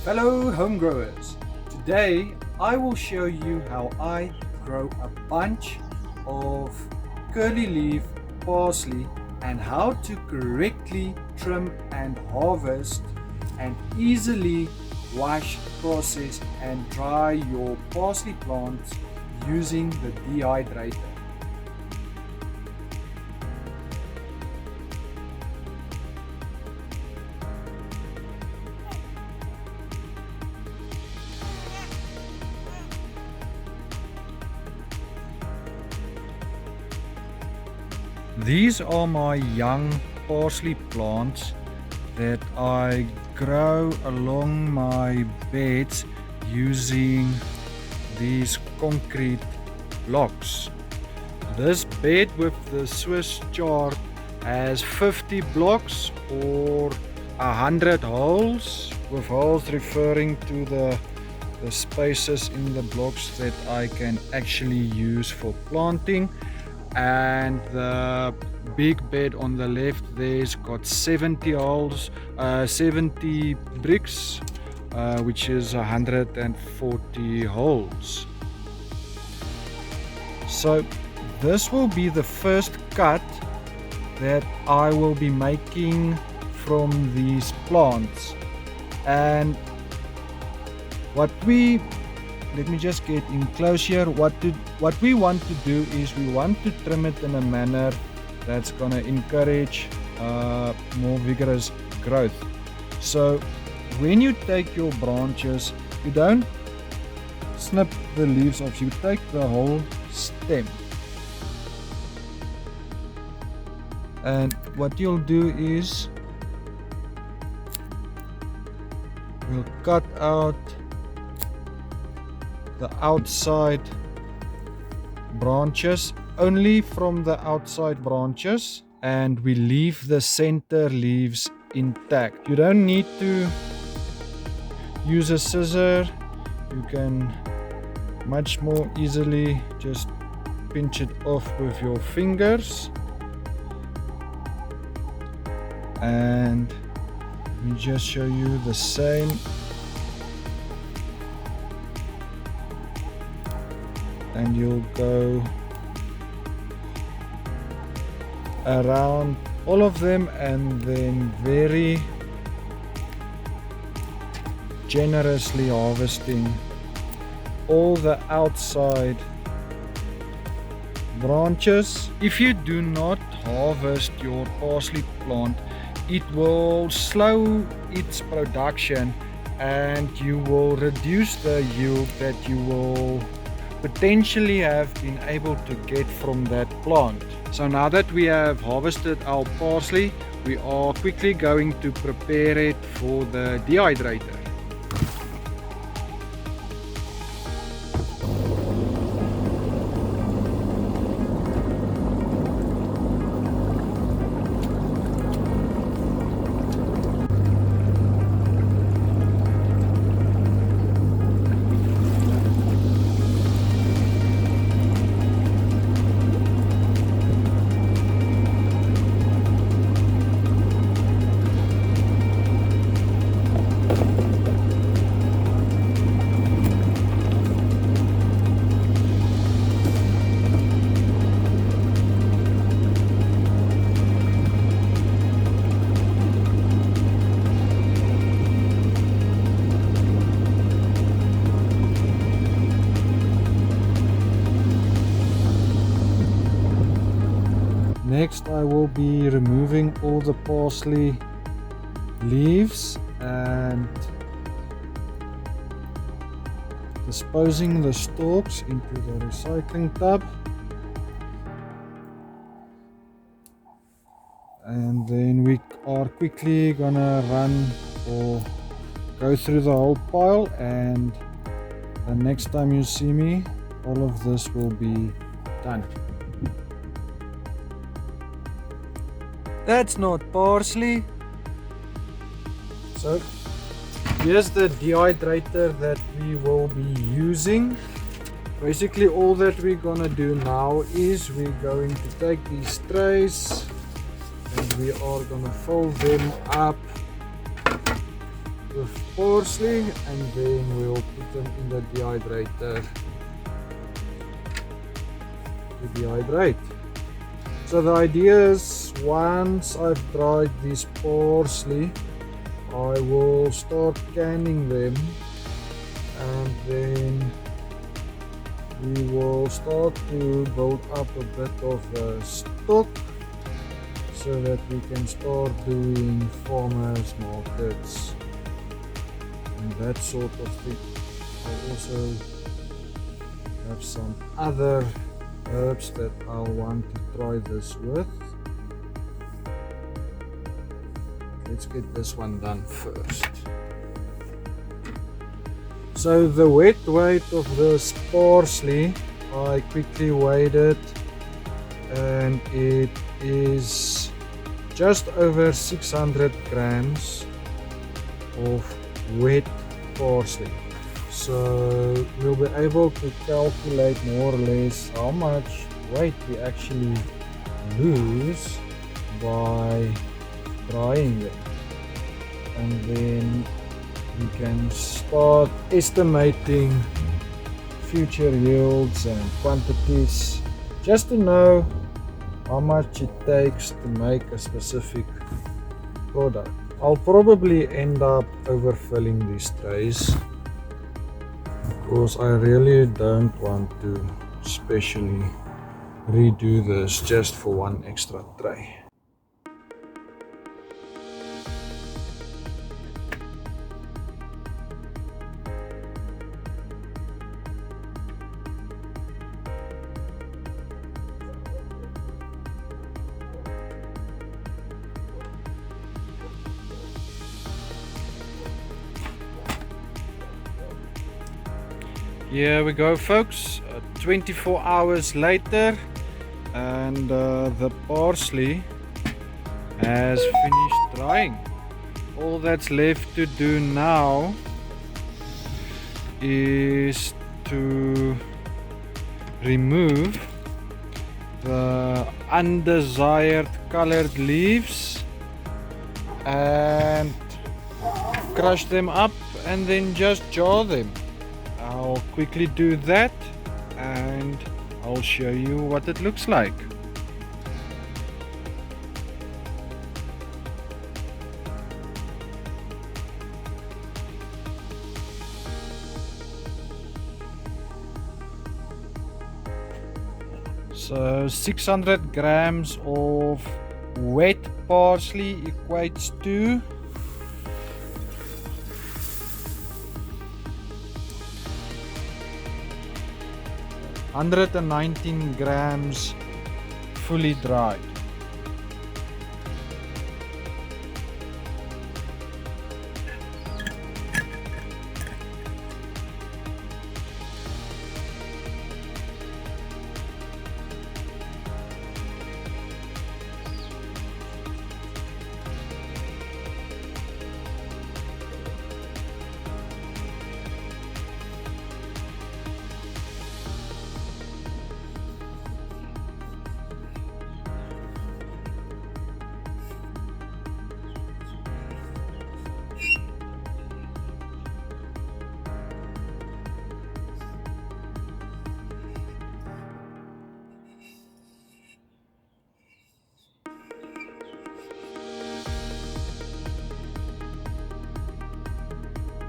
Fellow home growers, today I will show you how I grow a bunch of curly leaf parsley and how to correctly trim and harvest and easily wash, process and dry your parsley plants using the dehydrator. These are my young parsley plants that I grow along my beds using these concrete blocks. This bed with the Swiss chart has 50 blocks or 100 holes, with holes referring to the spaces in the blocks that I can actually use for planting. And the big bed on the left there's got 70 holes, 70 bricks, which is 140 holes. So this will be the first cut that I will be making from these plants. And let me just get in close here. What we want to do is we want to trim it in a manner that's going to encourage more vigorous growth. So when you take your branches, you don't snip the leaves off, you take the whole stem. And what you'll do is we'll cut out the outside branches, only from the outside branches, and we leave the center leaves intact. You don't need to use a scissor, you can much more easily just pinch it off with your fingers. And let me just show you the same. And you'll go around all of them and then very generously harvesting all the outside branches. If you do not harvest your parsley plant, it will slow its production and you will reduce the yield that you will potentially have been able to get from that plant. So now that we have harvested our parsley, we are quickly going to prepare it for the dehydrator. Next I will be removing all the parsley leaves and disposing the stalks into the recycling tub. And then we are quickly gonna run or go through the whole pile, and the next time you see me, all of this will be done. That's not parsley. So here's the dehydrator that we will be using. Basically all that we're gonna do now is we're going to take these trays and we are gonna fold them up with parsley, and then we'll put them in the dehydrator to dehydrate. So the idea is, once I've dried this parsley, I will start canning them, and then we will start to build up a bit of a stock so that we can start doing farmers markets and that sort of thing. I also have some other herbs that I'll want to try this with. Let's get this one done first. So the wet weight of this parsley, I quickly weighed it, and it is just over 600 grams of wet parsley. So we'll be able to calculate more or less how much weight we actually lose by drying them, and then we can start estimating future yields and quantities, just to know how much it takes to make a specific product. I'll probably end up overfilling these trays because I really don't want to specially redo this just for one extra tray. Here we go, folks, 24 hours later, and the parsley has finished drying. All that's left to do now is to remove the undesired colored leaves and crush them up, and then just jar them. I'll quickly do that and I'll show you what it looks like. So 600 grams of wet parsley equates to 119 grams fully dried.